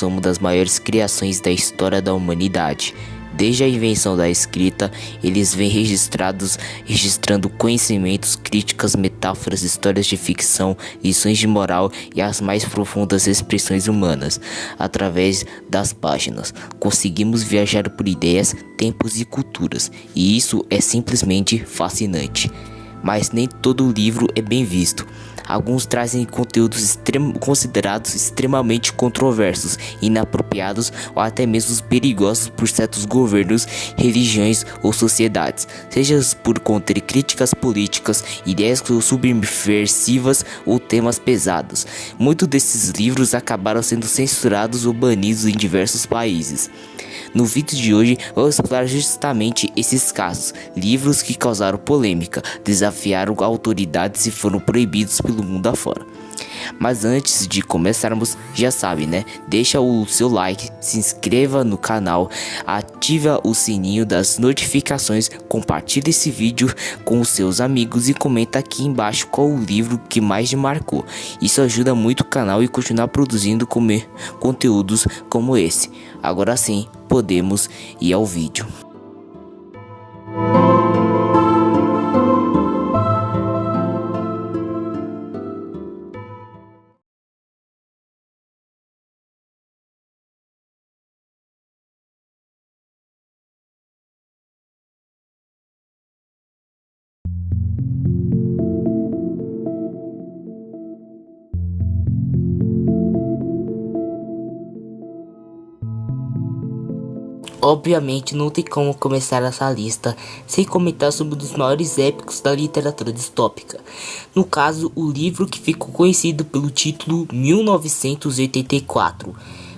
são uma das maiores criações da história da humanidade. Desde a invenção da escrita, eles vêm registrando conhecimentos, críticas, metáforas, histórias de ficção, lições de moral e as mais profundas expressões humanas. Através das páginas, conseguimos viajar por ideias, tempos e culturas, e isso é simplesmente fascinante. Mas nem todo livro é bem visto. Alguns trazem conteúdos considerados extremamente controversos, inapropriados ou até mesmo perigosos por certos governos, religiões ou sociedades, seja por conter críticas políticas, ideias subversivas ou temas pesados. Muitos desses livros acabaram sendo censurados ou banidos em diversos países. No vídeo de hoje, vamos explorar justamente esses casos, livros que causaram polêmica, desafiaram autoridades e foram proibidos pelo mundo afora. Mas antes de começarmos, já sabe, né? Deixa o seu like, se inscreva no canal, ativa o sininho das notificações, compartilhe esse vídeo com os seus amigos e comenta aqui embaixo qual o livro que mais te marcou. Isso ajuda muito o canal e continuar produzindo conteúdos como esse. Agora sim, podemos ir ao vídeo. Obviamente não tem como começar essa lista sem comentar sobre um dos maiores épicos da literatura distópica. No caso, o livro que ficou conhecido pelo título 1984.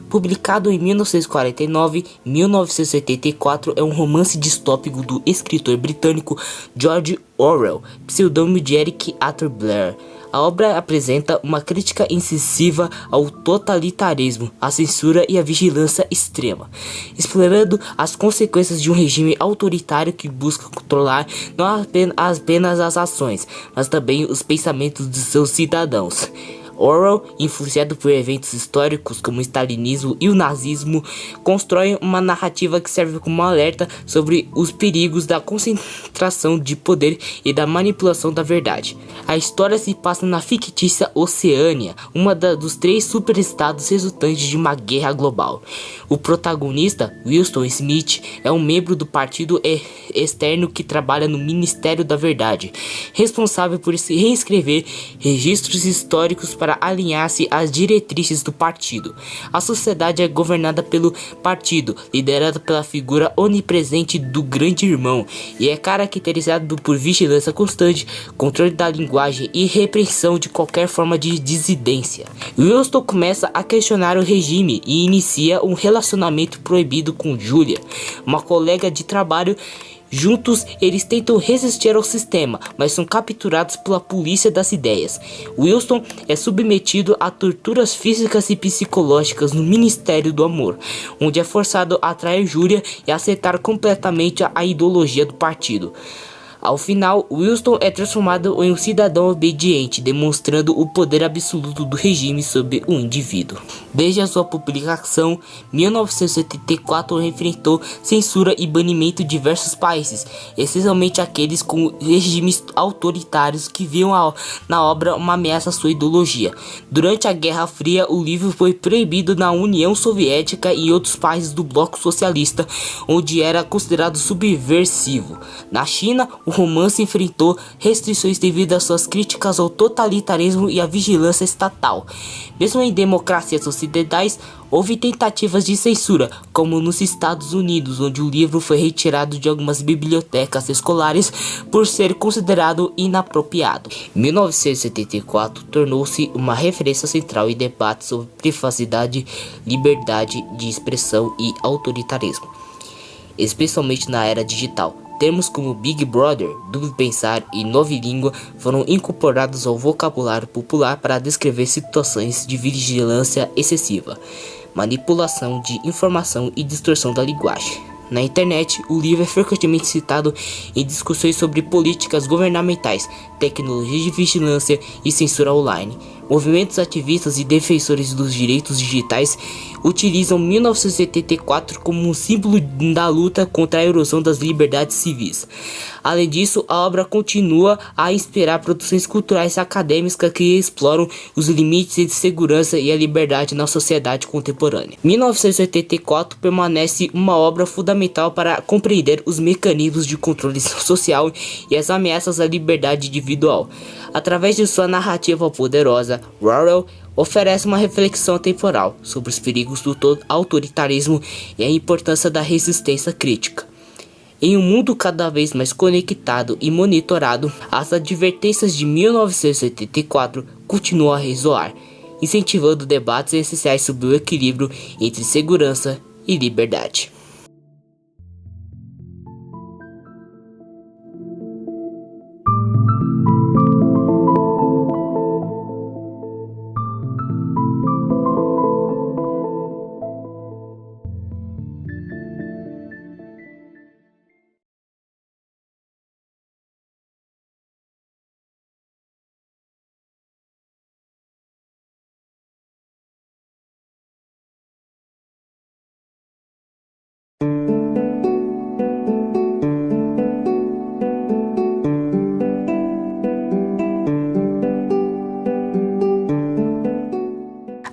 Publicado em 1949, 1984 é um romance distópico do escritor britânico George Orwell, pseudônimo de Eric Arthur Blair. A obra apresenta uma crítica incisiva ao totalitarismo, à censura e à vigilância extrema, explorando as consequências de um regime autoritário que busca controlar não apenas as ações, mas também os pensamentos de seus cidadãos. Orwell, influenciado por eventos históricos como o stalinismo e o nazismo, constrói uma narrativa que serve como alerta sobre os perigos da concentração de poder e da manipulação da verdade. A história se passa na fictícia Oceânia, dos 3 superestados resultantes de uma guerra global. O protagonista, Winston Smith, é um membro do partido externo que trabalha no Ministério da Verdade, responsável por reescrever registros históricos para alinhar-se às diretrizes do partido. A sociedade é governada pelo partido, liderada pela figura onipresente do Grande Irmão, e é caracterizado por vigilância constante, controle da linguagem e repressão de qualquer forma de dissidência. Winston começa a questionar o regime e inicia um relacionamento proibido com Julia, uma colega de trabalho. Juntos, eles tentam resistir ao sistema, mas são capturados pela polícia das ideias. Winston é submetido a torturas físicas e psicológicas no Ministério do Amor, onde é forçado a trair Julia e aceitar completamente a ideologia do partido. Ao final, Winston é transformado em um cidadão obediente, demonstrando o poder absoluto do regime sobre o indivíduo. Desde a sua publicação, 1984 enfrentou censura e banimento em diversos países, especialmente aqueles com regimes autoritários que viam na obra uma ameaça à sua ideologia. Durante a Guerra Fria, o livro foi proibido na União Soviética e outros países do bloco socialista, onde era considerado subversivo. Na China, o romance enfrentou restrições devido às suas críticas ao totalitarismo e à vigilância estatal. Mesmo em democracias ocidentais, houve tentativas de censura, como nos Estados Unidos, onde o livro foi retirado de algumas bibliotecas escolares por ser considerado inapropriado. 1974 tornou-se uma referência central em debates sobre privacidade, liberdade de expressão e autoritarismo, especialmente na era digital. Termos como Big Brother, duplo pensar e nova língua foram incorporados ao vocabulário popular para descrever situações de vigilância excessiva, manipulação de informação e distorção da linguagem. Na internet, o livro é frequentemente citado em discussões sobre políticas governamentais, tecnologias de vigilância e censura online. Movimentos ativistas e defensores dos direitos digitais utilizam 1984 como um símbolo da luta contra a erosão das liberdades civis. Além disso, a obra continua a inspirar produções culturais e acadêmicas que exploram os limites entre segurança e a liberdade na sociedade contemporânea. 1984 permanece uma obra fundamental para compreender os mecanismos de controle social e as ameaças à liberdade individual. Através de sua narrativa poderosa, Orwell oferece uma reflexão temporal sobre os perigos do autoritarismo e a importância da resistência crítica. Em um mundo cada vez mais conectado e monitorado, as advertências de 1984 continuam a ressoar, incentivando debates essenciais sobre o equilíbrio entre segurança e liberdade.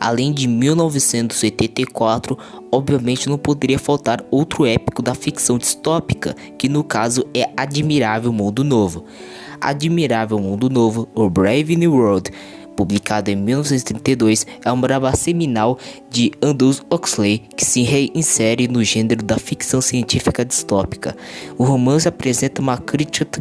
Além de 1984, obviamente não poderia faltar outro épico da ficção distópica, que no caso é Admirável Mundo Novo. Admirável Mundo Novo, ou Brave New World, publicado em 1932, é uma obra seminal de Aldous Huxley que se reinsere no gênero da ficção científica distópica. O romance apresenta uma crítica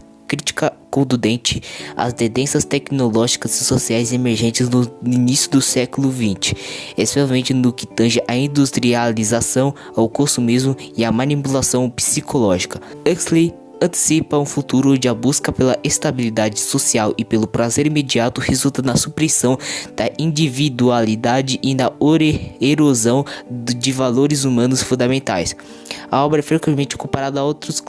contundente às tendências tecnológicas e sociais emergentes no início do século XX, especialmente no que tange à industrialização, ao consumismo e à manipulação psicológica. Huxley antecipa um futuro onde a busca pela estabilidade social e pelo prazer imediato resulta na supressão da individualidade e na erosão de valores humanos fundamentais. A obra é frequentemente comparada a outras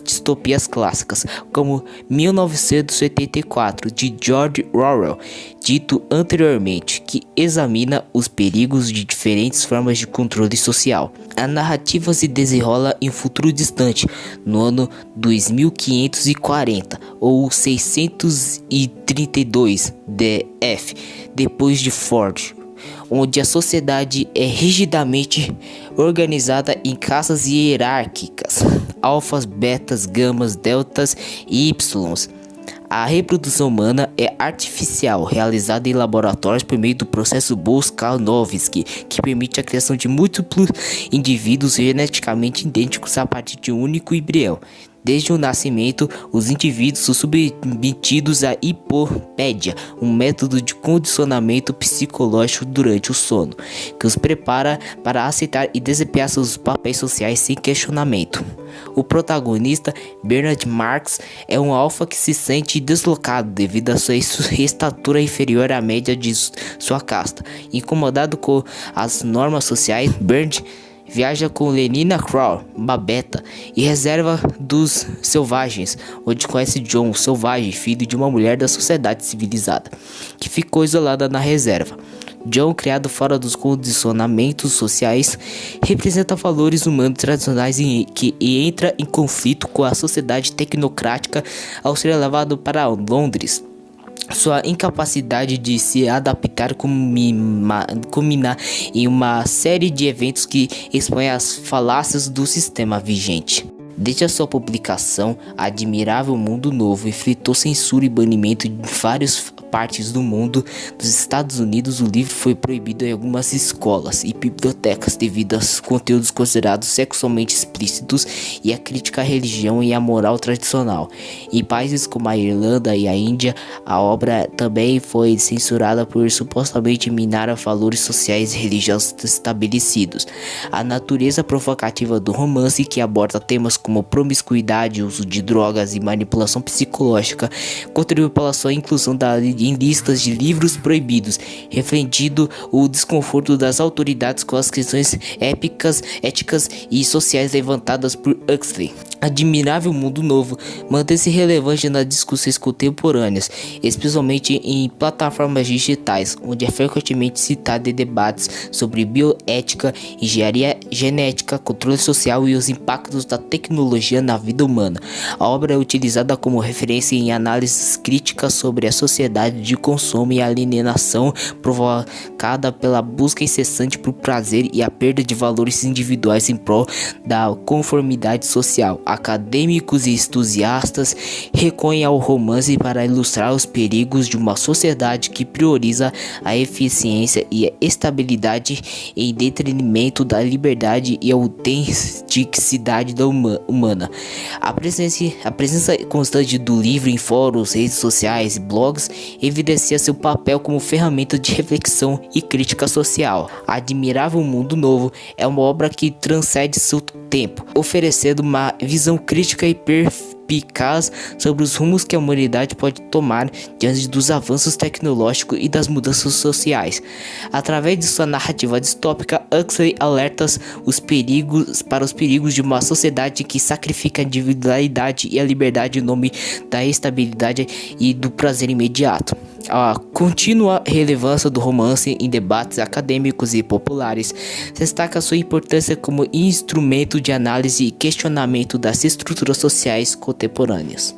distopias clássicas, como 1984, de George Orwell, dito anteriormente, que examina os perigos de diferentes formas de controle social. A narrativa se desenrola em um futuro distante, no ano 2540 ou 632 DF, depois de Ford, onde a sociedade é rigidamente organizada em castas hierárquicas, alfas, betas, gamas, deltas e ys. A reprodução humana é artificial, realizada em laboratórios por meio do processo Boles-Karnofsky, que permite a criação de múltiplos indivíduos geneticamente idênticos a partir de um único embrião. Desde o nascimento, os indivíduos são submetidos à hipopédia, um método de condicionamento psicológico durante o sono, que os prepara para aceitar e desempenhar seus papéis sociais sem questionamento. O protagonista, Bernard Marx, é um alfa que se sente deslocado devido à sua estatura inferior à média de sua casta. Incomodado com as normas sociais, Bernard viaja com Lenina Crow, uma beta, e reserva dos selvagens, onde conhece John, selvagem, filho de uma mulher da sociedade civilizada, que ficou isolada na reserva. John, criado fora dos condicionamentos sociais, representa valores humanos tradicionais e entra em conflito com a sociedade tecnocrática ao ser levado para Londres. Sua incapacidade de se adaptar culmina em uma série de eventos que expõem as falácias do sistema vigente. Desde a sua publicação, Admirável Mundo Novo enfrentou censura e banimento em várias partes do mundo. Nos Estados Unidos, o livro foi proibido em algumas escolas e bibliotecas devido aos conteúdos considerados sexualmente explícitos e a crítica à religião e à moral tradicional. Em países como a Irlanda e a Índia, a obra também foi censurada por supostamente minar valores sociais e religiosos estabelecidos. A natureza provocativa do romance, que aborda temas como promiscuidade, uso de drogas e manipulação psicológica, contribuiu para sua inclusão em listas de livros proibidos, refletindo o desconforto das autoridades com as questões éticas e sociais levantadas por Huxley. Admirável Mundo Novo mantém-se relevante nas discussões contemporâneas, especialmente em plataformas digitais, onde é frequentemente citado em debates sobre bioética, engenharia genética, controle social e os impactos da tecnologia na vida humana. A obra é utilizada como referência em análises críticas sobre a sociedade de consumo e alienação provocada pela busca incessante por prazer e a perda de valores individuais em prol da conformidade social. Acadêmicos e entusiastas recorrem ao romance para ilustrar os perigos de uma sociedade que prioriza a eficiência e a estabilidade em detrimento da liberdade e autenticidade humana. A presença constante do livro em fóruns, redes sociais e blogs evidencia seu papel como ferramenta de reflexão e crítica social. Admirável Mundo Novo é uma obra que transcende seu tempo, oferecendo uma visão crítica e perspicaz sobre os rumos que a humanidade pode tomar diante dos avanços tecnológicos e das mudanças sociais. Através de sua narrativa distópica, Huxley alerta os perigos de uma sociedade que sacrifica a individualidade e a liberdade em nome da estabilidade e do prazer imediato. A contínua relevância do romance em debates acadêmicos e populares destaca sua importância como instrumento de análise e questionamento das estruturas sociais contemporâneas.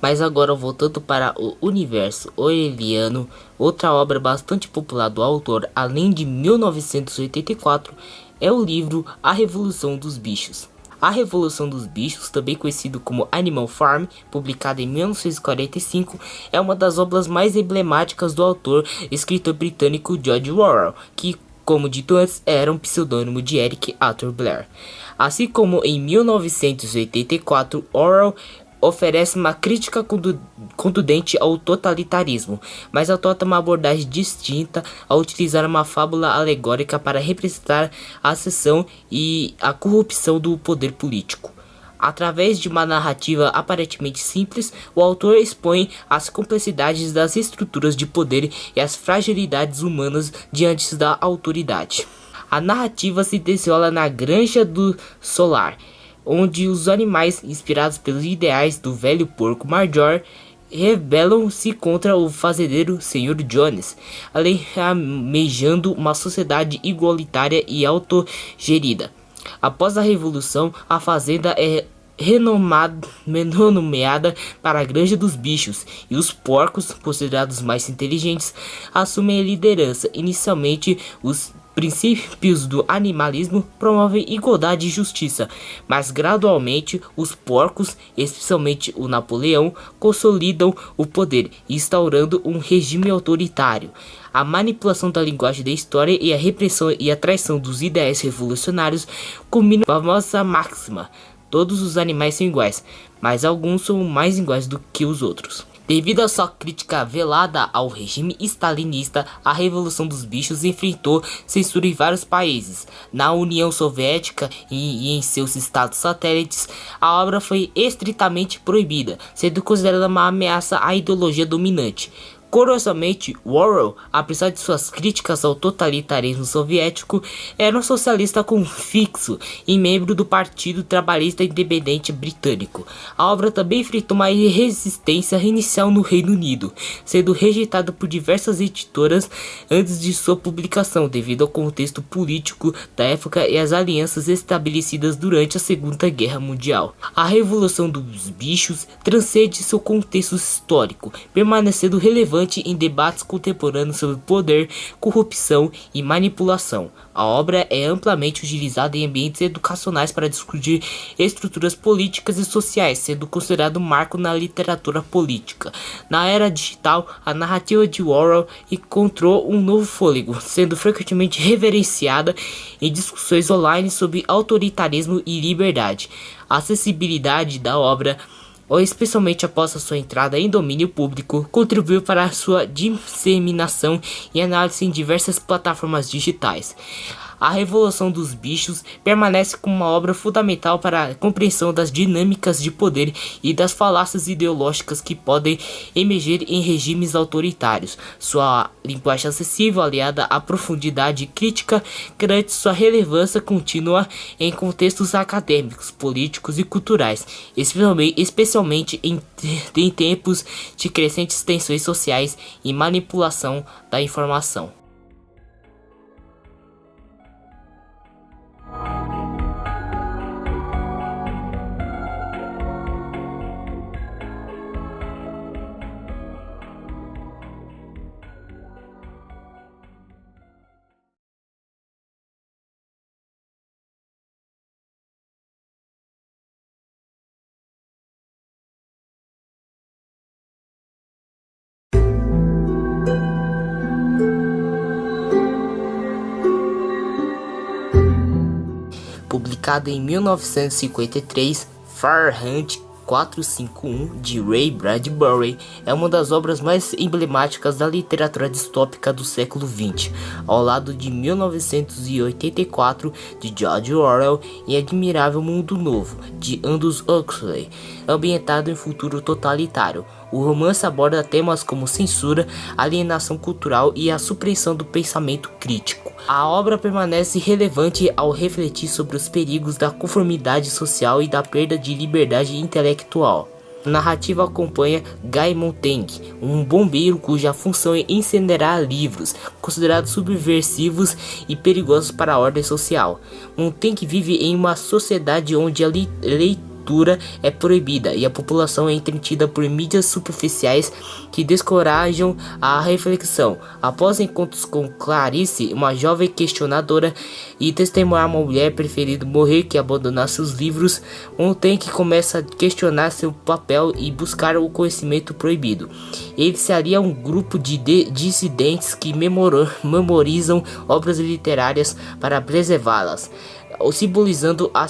Mas agora, voltando para o universo orwelliano, outra obra bastante popular do autor, além de 1984, é o livro A Revolução dos Bichos. A Revolução dos Bichos, também conhecido como Animal Farm, publicado em 1945, é uma das obras mais emblemáticas do autor, escritor britânico George Orwell, que, como dito antes, era um pseudônimo de Eric Arthur Blair. Assim como em 1984, Orwell oferece uma crítica contundente ao totalitarismo, mas adota uma abordagem distinta ao utilizar uma fábula alegórica para representar a ascensão e a corrupção do poder político. Através de uma narrativa aparentemente simples, o autor expõe as complexidades das estruturas de poder e as fragilidades humanas diante da autoridade. A narrativa se desenrola na Granja do Solar, onde os animais, inspirados pelos ideais do velho porco Major, rebelam-se contra o fazendeiro Sr. Jones, almejando uma sociedade igualitária e autogerida. Após a Revolução, a fazenda é renomeada para a Granja dos Bichos, e os porcos, considerados mais inteligentes, assumem a liderança. Inicialmente, os princípios do animalismo promovem igualdade e justiça, mas gradualmente os porcos, especialmente o Napoleão, consolidam o poder, instaurando um regime autoritário. A manipulação da linguagem da história e a repressão e a traição dos ideais revolucionários combinam a famosa máxima: todos os animais são iguais, mas alguns são mais iguais do que os outros. Devido à sua crítica velada ao regime stalinista, a Revolução dos Bichos enfrentou censura em vários países. Na União Soviética e em seus estados satélites, a obra foi estritamente proibida, sendo considerada uma ameaça à ideologia dominante. Curiosamente, Orwell, apesar de suas críticas ao totalitarismo soviético, era um socialista convicto e membro do Partido Trabalhista Independente Britânico. A obra também enfrentou uma resistência inicial no Reino Unido, sendo rejeitada por diversas editoras antes de sua publicação, devido ao contexto político da época e às alianças estabelecidas durante a Segunda Guerra Mundial. A Revolução dos Bichos transcende seu contexto histórico, permanecendo relevante relevante em debates contemporâneos sobre poder, corrupção e manipulação. A obra é amplamente utilizada em ambientes educacionais para discutir estruturas políticas e sociais, sendo considerado um marco na literatura política. Na era digital, a narrativa de Orwell encontrou um novo fôlego, sendo frequentemente reverenciada em discussões online sobre autoritarismo e liberdade. A acessibilidade da obra, especialmente após a sua entrada em domínio público, contribuiu para a sua disseminação e análise em diversas plataformas digitais. A Revolução dos Bichos permanece como uma obra fundamental para a compreensão das dinâmicas de poder e das falácias ideológicas que podem emergir em regimes autoritários. Sua linguagem acessível, aliada à profundidade crítica, garante sua relevância contínua em contextos acadêmicos, políticos e culturais, especialmente em tempos de crescentes tensões sociais e manipulação da informação. Publicado em 1953, Fahrenheit 451, de Ray Bradbury, é uma das obras mais emblemáticas da literatura distópica do século XX, ao lado de 1984, de George Orwell, e Admirável Mundo Novo, de Aldous Huxley, ambientado em futuro totalitário. O romance aborda temas como censura, alienação cultural e a supressão do pensamento crítico. A obra permanece relevante ao refletir sobre os perigos da conformidade social e da perda de liberdade intelectual. A narrativa acompanha Guy Montag, um bombeiro cuja função é incinerar livros, considerados subversivos e perigosos para a ordem social. Montag vive em uma sociedade onde a leitura é proibida e a população é entretida por mídias superficiais que descorajam a reflexão. Após encontros com Clarice, uma jovem questionadora, e testemunhar uma mulher preferida morrer que abandonar seus livros, Montag começa a questionar seu papel e buscar o conhecimento proibido. Ele se alia a um grupo de dissidentes que memorizam obras literárias para preservá-las, simbolizando a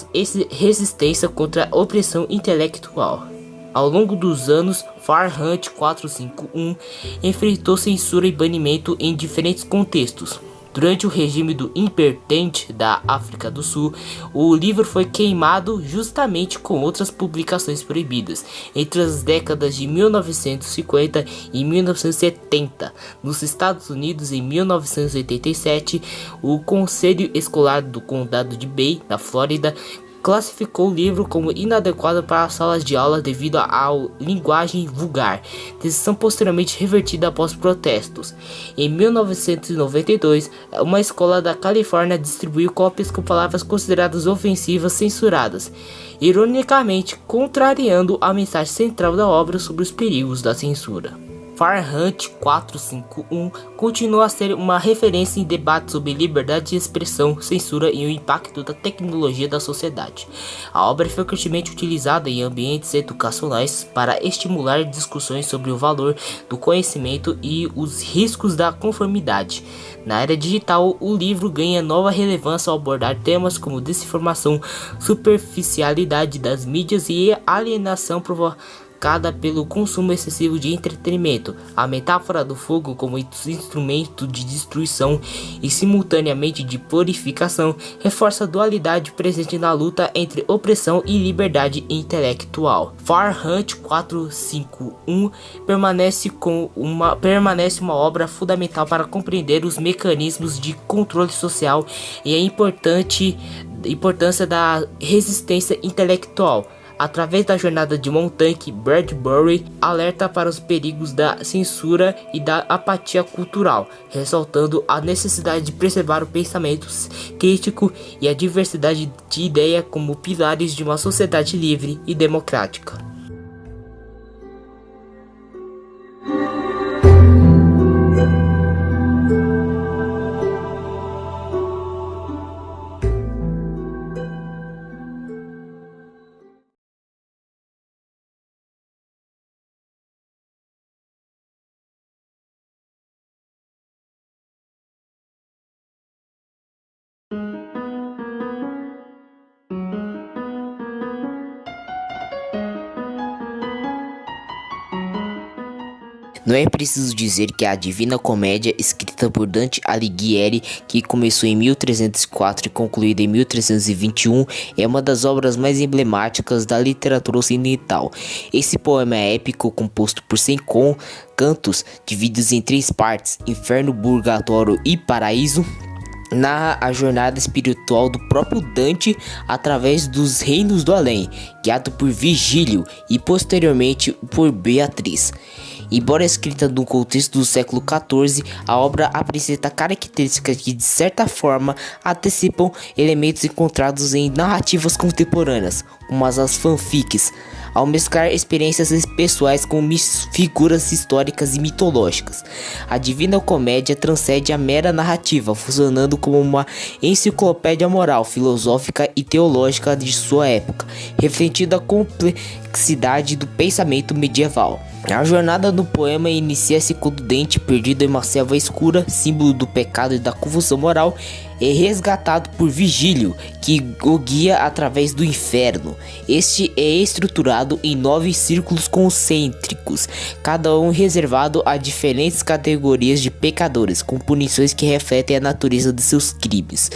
resistência contra a opressão intelectual. Ao longo dos anos, Fahrenheit 451 enfrentou censura e banimento em diferentes contextos. Durante o regime do Apartheid da África do Sul, o livro foi queimado justamente com outras publicações proibidas. Entre as décadas de 1950 e 1970, nos Estados Unidos, em 1987, o Conselho Escolar do Condado de Bay, na Flórida, classificou o livro como inadequado para as salas de aula devido à linguagem vulgar, decisão posteriormente revertida após protestos. Em 1992, uma escola da Califórnia distribuiu cópias com palavras consideradas ofensivas censuradas, ironicamente contrariando a mensagem central da obra sobre os perigos da censura. Fahrenheit 451 continua a ser uma referência em debates sobre liberdade de expressão, censura e o impacto da tecnologia da sociedade. A obra é frequentemente utilizada em ambientes educacionais para estimular discussões sobre o valor do conhecimento e os riscos da conformidade. Na era digital, o livro ganha nova relevância ao abordar temas como desinformação, superficialidade das mídias e alienação provocada pelo consumo excessivo de entretenimento. A metáfora do fogo como instrumento de destruição e simultaneamente de purificação reforça a dualidade presente na luta entre opressão e liberdade intelectual. Fahrenheit 451 permanece uma obra fundamental para compreender os mecanismos de controle social e a importância da resistência intelectual. Através da jornada de Montag, Bradbury alerta para os perigos da censura e da apatia cultural, ressaltando a necessidade de preservar o pensamento crítico e a diversidade de ideia como pilares de uma sociedade livre e democrática. Não é preciso dizer que a Divina Comédia, escrita por Dante Alighieri, que começou em 1304 e concluída em 1321, é uma das obras mais emblemáticas da literatura ocidental. Esse poema épico, composto por 100 cantos, divididos em 3 partes, Inferno, Purgatório e Paraíso, narra a jornada espiritual do próprio Dante através dos reinos do além, guiado por Virgílio e posteriormente por Beatriz. Embora escrita no contexto do século XIV, a obra apresenta características que de certa forma antecipam elementos encontrados em narrativas contemporâneas, como as fanfics, ao mesclar experiências pessoais com figuras históricas e mitológicas. A Divina Comédia transcende a mera narrativa, funcionando como uma enciclopédia moral, filosófica e teológica de sua época, refletindo a complexidade do pensamento medieval. A jornada do poema inicia-se quando Dante, perdido em uma selva escura, símbolo do pecado e da confusão moral, é resgatado por Virgílio, que o guia através do inferno. Este é estruturado em 9 círculos concêntricos, cada um reservado a diferentes categorias de pecadores, com punições que refletem a natureza de seus crimes.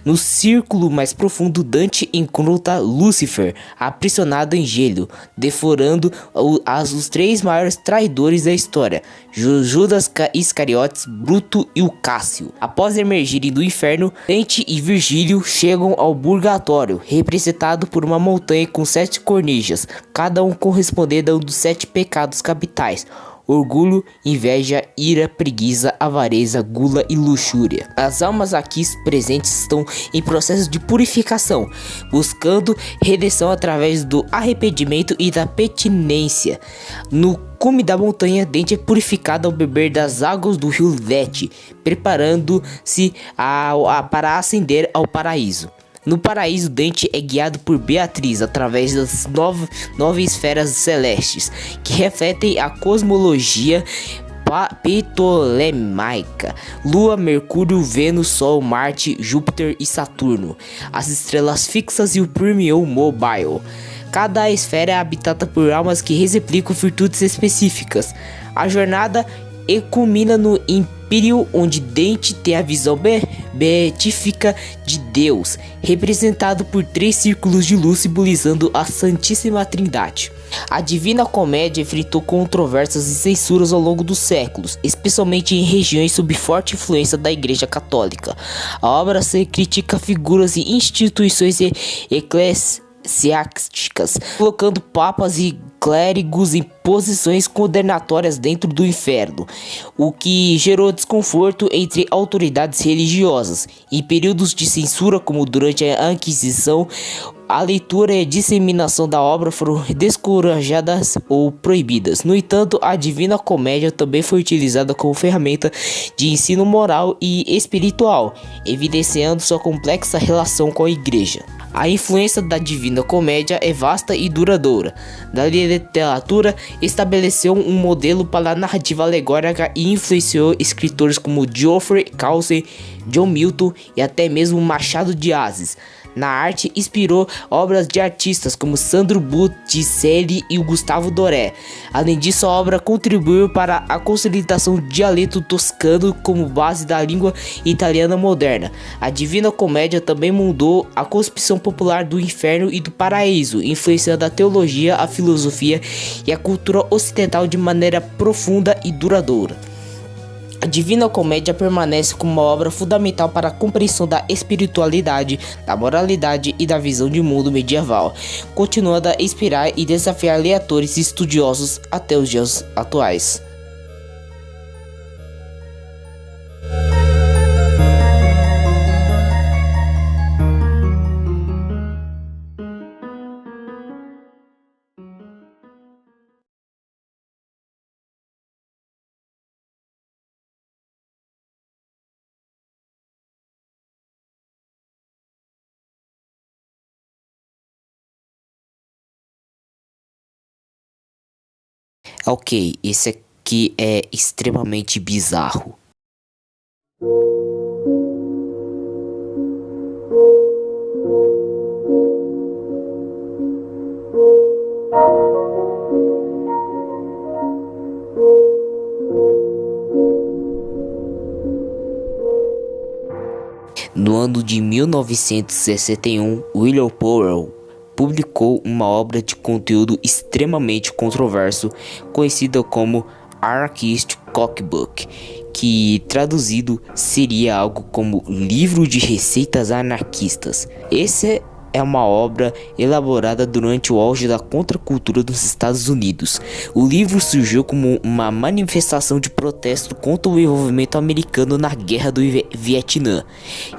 No círculo mais profundo, Dante encontra Lúcifer, aprisionado em gelo, devorando os 3 maiores traidores da história, Judas Iscariotes, Bruto e o Cássio. Após emergirem do inferno, Dante e Virgílio chegam ao Purgatório, representado por uma montanha com 7 cornijas, cada um correspondendo a um dos 7 pecados capitais: orgulho, inveja, ira, preguiça, avareza, gula e luxúria. As almas aqui presentes estão em processo de purificação, buscando redenção através do arrependimento e da penitência. No cume da montanha, Dante é purificado ao beber das águas do rio Lete, preparando-se para ascender ao paraíso. No paraíso, Dante é guiado por Beatriz através das 9 esferas celestes, que refletem a cosmologia ptolemaica: Lua, Mercúrio, Vênus, Sol, Marte, Júpiter e Saturno, as estrelas fixas e o Premium Mobile. Cada esfera é habitada por almas que replicam virtudes específicas. A jornada culmina no Império, onde Dante tem a visão beatífica de Deus, representado por 3 círculos de luz simbolizando a Santíssima Trindade. A Divina Comédia enfrentou controvérsias e censuras ao longo dos séculos, especialmente em regiões sob forte influência da Igreja Católica. A obra se critica figuras e instituições eclesiásticas, colocando papas e clérigos em posições condenatórias dentro do inferno, o que gerou desconforto entre autoridades religiosas. Em períodos de censura, como durante a Inquisição, a leitura e a disseminação da obra foram descorajadas ou proibidas. No entanto, a Divina Comédia também foi utilizada como ferramenta de ensino moral e espiritual, evidenciando sua complexa relação com a Igreja. A influência da Divina Comédia é vasta e duradoura. Da literatura, estabeleceu um modelo para a narrativa alegórica e influenciou escritores como Geoffrey Chaucer, John Milton e até mesmo Machado de Assis. Na arte, inspirou obras de artistas como Sandro Botticelli e Gustavo Doré. Além disso, a obra contribuiu para a consolidação do dialeto toscano como base da língua italiana moderna. A Divina Comédia também mudou a concepção popular do inferno e do paraíso, influenciando a teologia, a filosofia e a cultura ocidental de maneira profunda e duradoura. A Divina Comédia permanece como uma obra fundamental para a compreensão da espiritualidade, da moralidade e da visão de mundo medieval, continuando a inspirar e desafiar leitores e estudiosos até os dias atuais. Ok, esse aqui é extremamente bizarro. 1961, William Powell publicou uma obra de conteúdo extremamente controverso, conhecida como Anarchist Cookbook, que traduzido seria algo como livro de receitas anarquistas. Esse é uma obra elaborada durante o auge da contracultura dos Estados Unidos. O livro surgiu como uma manifestação de protesto contra o envolvimento americano na Guerra do Vietnã.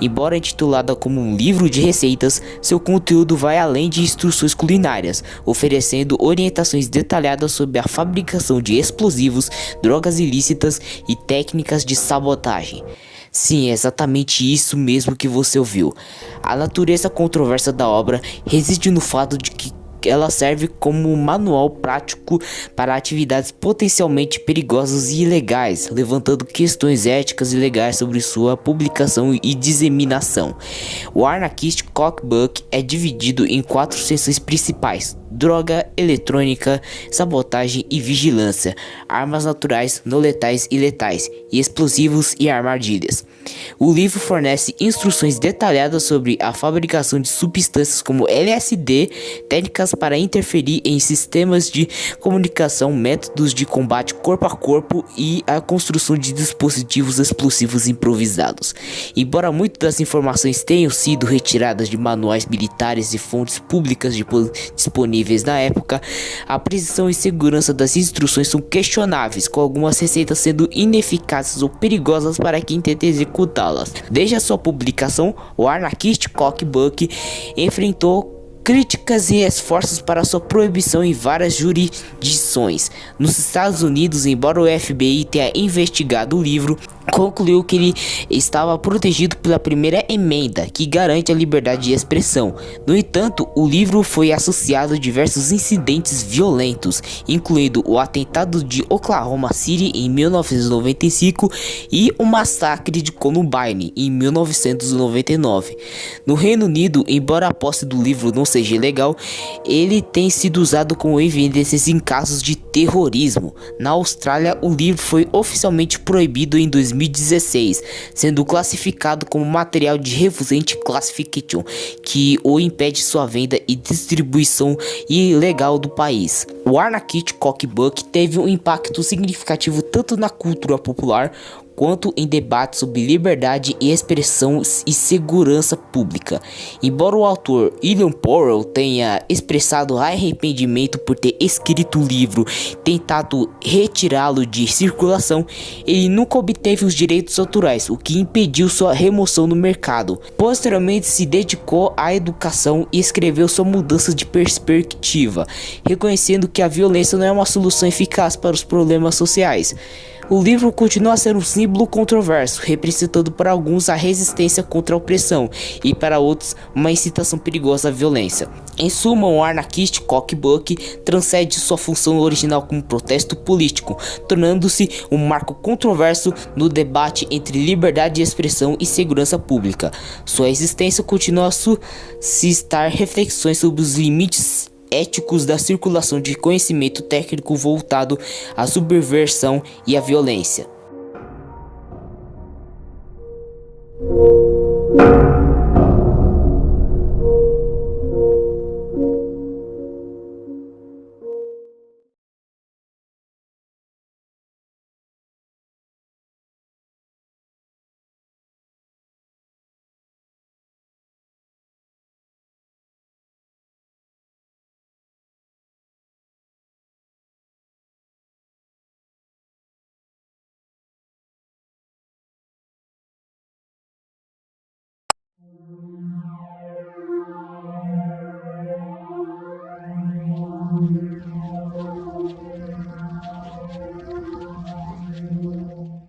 Embora intitulada como um livro de receitas, seu conteúdo vai além de instruções culinárias, oferecendo orientações detalhadas sobre a fabricação de explosivos, drogas ilícitas e técnicas de sabotagem. Sim, é exatamente isso mesmo que você ouviu. A natureza controversa da obra reside no fato de que ela serve como um manual prático para atividades potencialmente perigosas e ilegais, levantando questões éticas e legais sobre sua publicação e disseminação. O Anarchist Cookbook é dividido em 4 seções principais: droga, eletrônica, sabotagem e vigilância, armas naturais, não letais e letais, e explosivos e armadilhas. O livro fornece instruções detalhadas sobre a fabricação de substâncias como LSD, técnicas para interferir em sistemas de comunicação, métodos de combate corpo a corpo e a construção de dispositivos explosivos improvisados. Embora muitas das informações tenham sido retiradas de manuais militares e fontes públicas disponíveis na época, a precisão e segurança das instruções são questionáveis, com algumas receitas sendo ineficazes ou perigosas para quem tenta executá-las. Desde a sua publicação, o Anarchist Cookbook enfrentou críticas e esforços para sua proibição em várias jurisdições. Nos Estados Unidos, embora o FBI tenha investigado o livro, concluiu que ele estava protegido pela primeira emenda, que garante a liberdade de expressão. No entanto, o livro foi associado a diversos incidentes violentos, incluindo o atentado de Oklahoma City em 1995 e o massacre de Columbine em 1999. No Reino Unido, embora a posse do livro não seja ilegal, ele tem sido usado como evidências em casos de terrorismo. Na Austrália, o livro foi oficialmente proibido em 2016, sendo classificado como material de refusente classification, que o impede sua venda e distribuição ilegal do país. O Anarchist Cookbook teve um impacto significativo tanto na cultura popular quanto em debates sobre liberdade e expressão e segurança pública. Embora o autor William Powell tenha expressado arrependimento por ter escrito o livro e tentado retirá-lo de circulação, ele nunca obteve os direitos autorais, o que impediu sua remoção no mercado. Posteriormente se dedicou à educação e escreveu sua mudança de perspectiva, reconhecendo que a violência não é uma solução eficaz para os problemas sociais. O livro continua a ser um símbolo controverso, representando para alguns a resistência contra a opressão e para outros uma incitação perigosa à violência. Em suma, o Anarchist Cookbook transcende sua função original como protesto político, tornando-se um marco controverso no debate entre liberdade de expressão e segurança pública. Sua existência continua a suscitar reflexões sobre os limites éticos da circulação de conhecimento técnico voltado à subversão e à violência.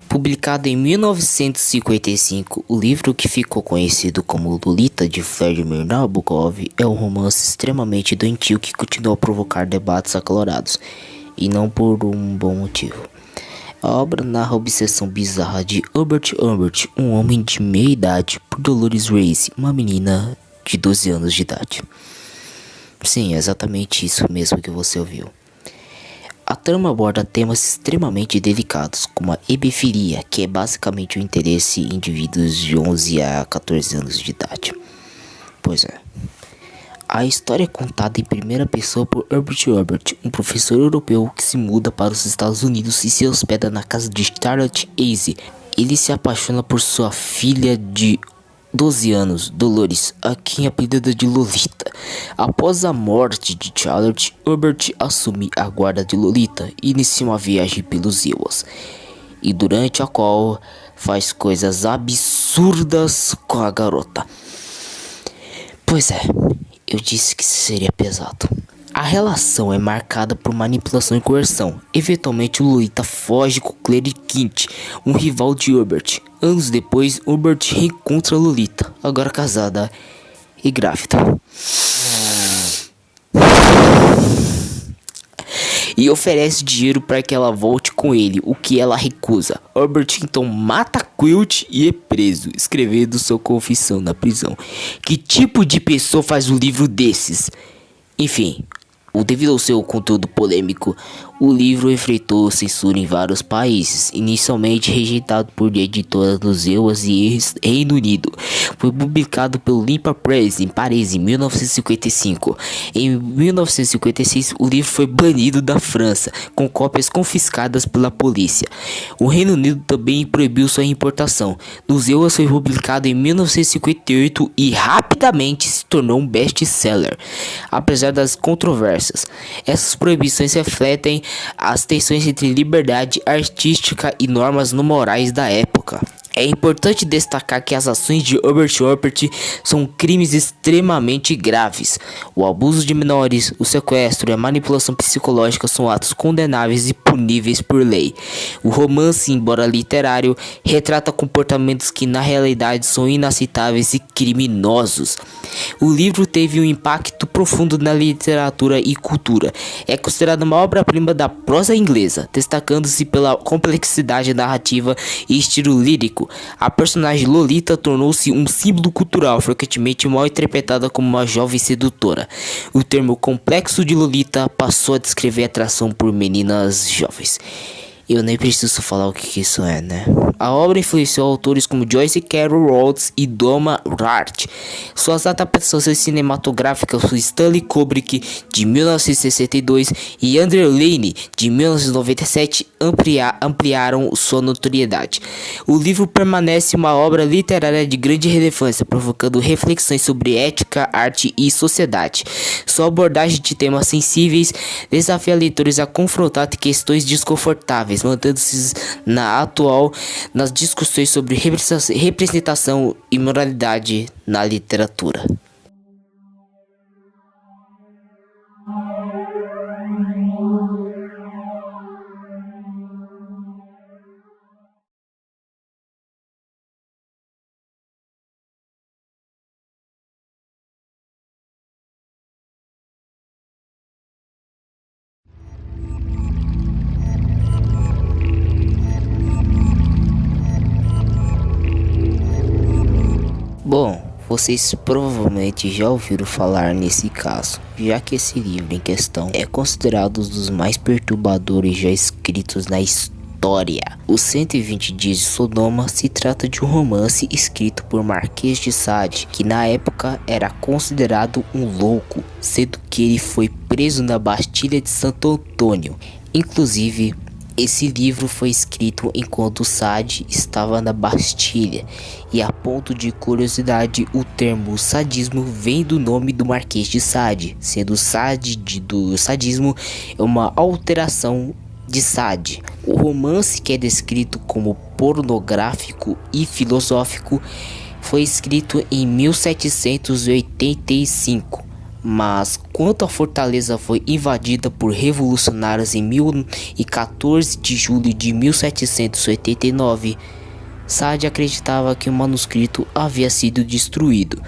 Publicado em 1955, o livro, que ficou conhecido como Lolita de Vladimir Nabokov, é um romance extremamente doentio que continua a provocar debates acalorados, e não por um bom motivo. A obra narra a obsessão bizarra de Hubert Humbert, um homem de meia idade, por Dolores Race, uma menina de 12 anos de idade. Sim, é exatamente isso mesmo que você ouviu. A trama aborda temas extremamente delicados, como a hebefilia, que é basicamente o interesse em indivíduos de 11 a 14 anos de idade. Pois é. A história é contada em primeira pessoa por Herbert Hubert, um professor europeu que se muda para os Estados Unidos e se hospeda na casa de Charlotte Easy. Ele se apaixona por sua filha de 12 anos, Dolores, a quem apelida de Lolita. Após a morte de Charlotte, Hubert assume a guarda de Lolita e inicia uma viagem pelos Iowas, e durante a qual faz coisas absurdas com a garota. Pois é, eu disse que seria pesado. A relação é marcada por manipulação e coerção. Eventualmente, Lolita foge com Claire Quint, um rival de Hubert. Anos depois, Hubert reencontra Lolita, agora casada e grávida, e oferece dinheiro para que ela volte com ele, o que ela recusa. Hubert então mata Quilt e é preso, escrevendo sua confissão na prisão. Que tipo de pessoa faz um livro desses? Enfim, devido ao seu conteúdo polêmico, o livro enfrentou censura em vários países, inicialmente rejeitado por editoras dos Iowas e Reino Unido. Foi publicado pelo Limpa Press em Paris em 1955. Em 1956, o livro foi banido da França, com cópias confiscadas pela polícia. O Reino Unido também proibiu sua importação. Nos Iowas foi publicado em 1958 e rapidamente se tornou um best-seller, apesar das controvérsias. Essas proibições refletem as tensões entre liberdade artística e normas morais da época. É importante destacar que as ações de Herbert Hubert são crimes extremamente graves. O abuso de menores, o sequestro e a manipulação psicológica são atos condenáveis e puníveis por lei. O romance, embora literário, retrata comportamentos que na realidade são inaceitáveis e criminosos. O livro teve um impacto profundo na literatura e cultura. É considerado uma obra-prima da prosa inglesa, destacando-se pela complexidade narrativa e estilo lírico. A personagem Lolita tornou-se um símbolo cultural, frequentemente mal interpretada como uma jovem sedutora. O termo complexo de Lolita passou a descrever a atração por meninas jovens. Eu nem preciso falar o que isso é, né? A obra influenciou autores como Joyce Carol Oates e Donna Tartt. Suas adaptações cinematográficas por Stanley Kubrick, de 1962, e Andrew Lane, de 1997, ampliaram sua notoriedade. O livro permanece uma obra literária de grande relevância, provocando reflexões sobre ética, arte e sociedade. Sua abordagem de temas sensíveis desafia leitores a confrontar questões desconfortáveis, mantendo-se nas discussões sobre representação e moralidade na literatura. Bom, vocês provavelmente já ouviram falar nesse caso, já que esse livro em questão é considerado um dos mais perturbadores já escritos na história. Os 120 Dias de Sodoma se trata de um romance escrito por Marquês de Sade, que na época era considerado um louco, sendo que ele foi preso na Bastilha de Santo Antônio. Inclusive, esse livro foi escrito enquanto Sade estava na Bastilha, e a ponto de curiosidade, o termo sadismo vem do nome do Marquês de Sade, sendo Sade do sadismo é uma alteração de Sade. O romance, que é descrito como pornográfico e filosófico, foi escrito em 1785. Mas quando a fortaleza foi invadida por revolucionários em 14 de julho de 1789, Sade acreditava que o manuscrito havia sido destruído.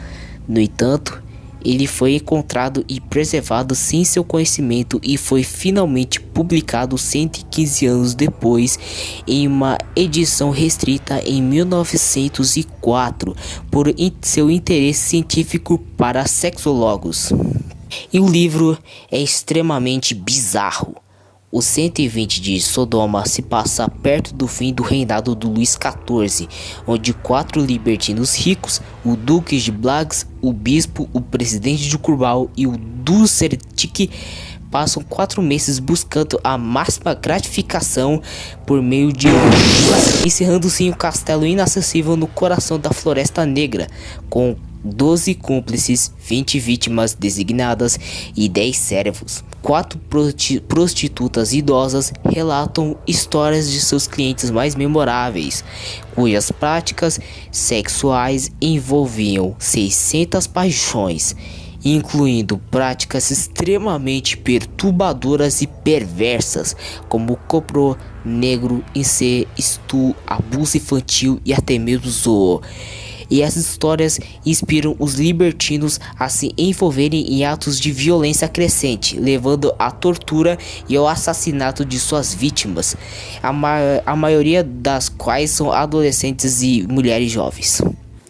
No entanto, ele foi encontrado e preservado sem seu conhecimento e foi finalmente publicado 115 anos depois em uma edição restrita em 1904 por seu interesse científico para sexólogos. E o livro é extremamente bizarro. Os 120 de Sodoma se passa perto do fim do reinado do Luís XIV, onde 4 libertinos ricos, o Duque de Blagues, o Bispo, o Presidente de Curbal e o Ducertic, passam 4 meses buscando a máxima gratificação por meio de orgias, encerrando-se em um castelo inacessível no coração da Floresta Negra, com 12 cúmplices, 20 vítimas designadas e 10 servos. 4 prostitutas idosas relatam histórias de seus clientes mais memoráveis, cujas práticas sexuais envolviam 600 paixões, incluindo práticas extremamente perturbadoras e perversas, como copro, negro, incesto, abuso infantil e até mesmo zoo. E as histórias inspiram os libertinos a se envolverem em atos de violência crescente, levando à tortura e ao assassinato de suas vítimas, a maioria das quais são adolescentes e mulheres jovens.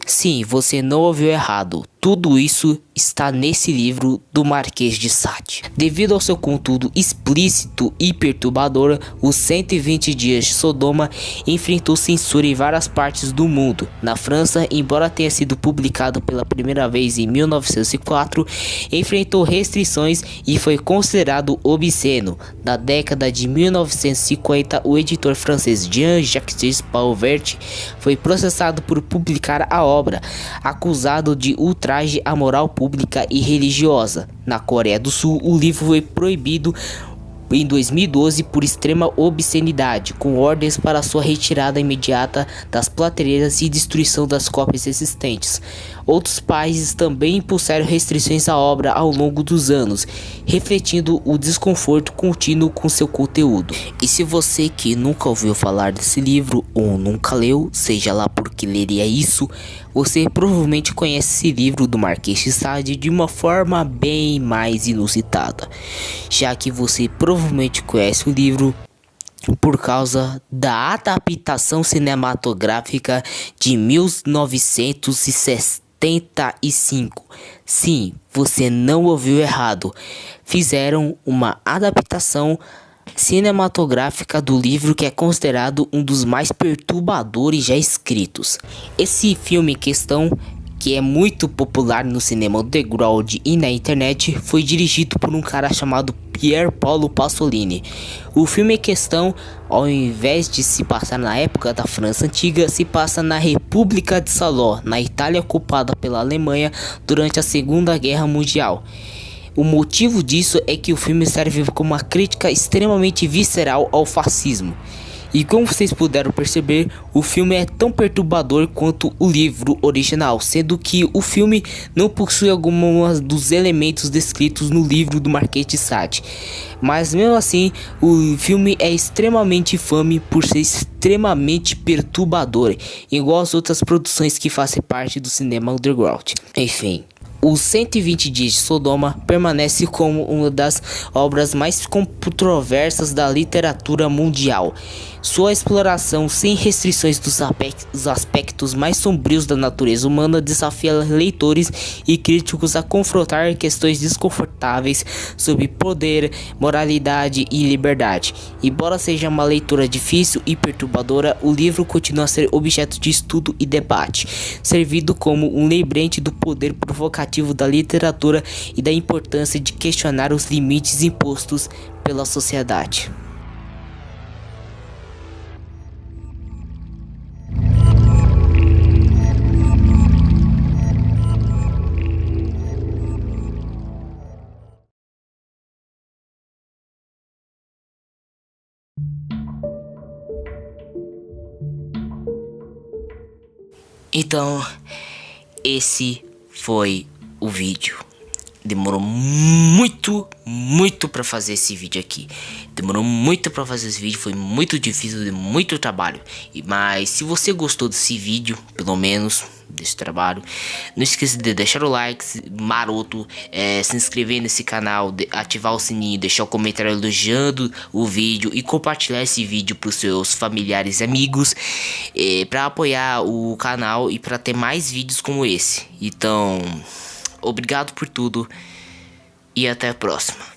Sim, você não ouviu errado. Tudo isso está nesse livro do Marquês de Sade. Devido ao seu conteúdo explícito e perturbador, os 120 dias de Sodoma enfrentou censura em várias partes do mundo. Na França, embora tenha sido publicado pela primeira vez em 1904, enfrentou restrições e foi considerado obsceno. Na década de 1950, o editor francês Jean-Jacques Pauvert foi processado por publicar a obra, acusado de ultraje à moral pública e religiosa. Na Coreia do Sul, o livro foi proibido em 2012 por extrema obscenidade, com ordens para sua retirada imediata das prateleiras e destruição das cópias existentes. Outros países também impuseram restrições à obra ao longo dos anos, refletindo o desconforto contínuo com seu conteúdo. E se você que nunca ouviu falar desse livro ou nunca leu, seja lá porque leria isso, você provavelmente conhece esse livro do Marquês de Sade de uma forma bem mais inusitada, já que você provavelmente conhece o livro por causa da adaptação cinematográfica de 1965. Sim, você não ouviu errado. Fizeram uma adaptação cinematográfica do livro que é considerado um dos mais perturbadores já escritos. Esse filme em questão, que é muito popular no cinema underground e na internet, foi dirigido por um cara chamado Pier Paolo Pasolini. O filme em questão, ao invés de se passar na época da França antiga, se passa na República de Saló, na Itália ocupada pela Alemanha durante a Segunda Guerra Mundial. O motivo disso é que o filme serve como uma crítica extremamente visceral ao fascismo. E como vocês puderam perceber, o filme é tão perturbador quanto o livro original, sendo que o filme não possui alguns dos elementos descritos no livro do Marquês de Sade. Mas mesmo assim, o filme é extremamente infame por ser extremamente perturbador, igual as outras produções que fazem parte do cinema underground. Enfim, os 120 Dias de Sodoma permanece como uma das obras mais controversas da literatura mundial. Sua exploração sem restrições dos aspectos mais sombrios da natureza humana desafia leitores e críticos a confrontar questões desconfortáveis sobre poder, moralidade e liberdade. Embora seja uma leitura difícil e perturbadora, o livro continua a ser objeto de estudo e debate, servindo como um lembrete do poder provocativo da literatura e da importância de questionar os limites impostos pela sociedade. Então, esse foi o vídeo. Demorou muito pra fazer esse vídeo aqui. Demorou muito pra fazer esse vídeo, foi muito difícil, deu muito trabalho. Mas se você gostou desse vídeo, pelo menos desse trabalho, não esqueça de deixar o like maroto, se inscrever nesse canal, ativar o sininho, deixar o comentário elogiando o vídeo e compartilhar esse vídeo para os seus familiares e amigos, para apoiar o canal e para ter mais vídeos como esse. Então, obrigado por tudo e até a próxima.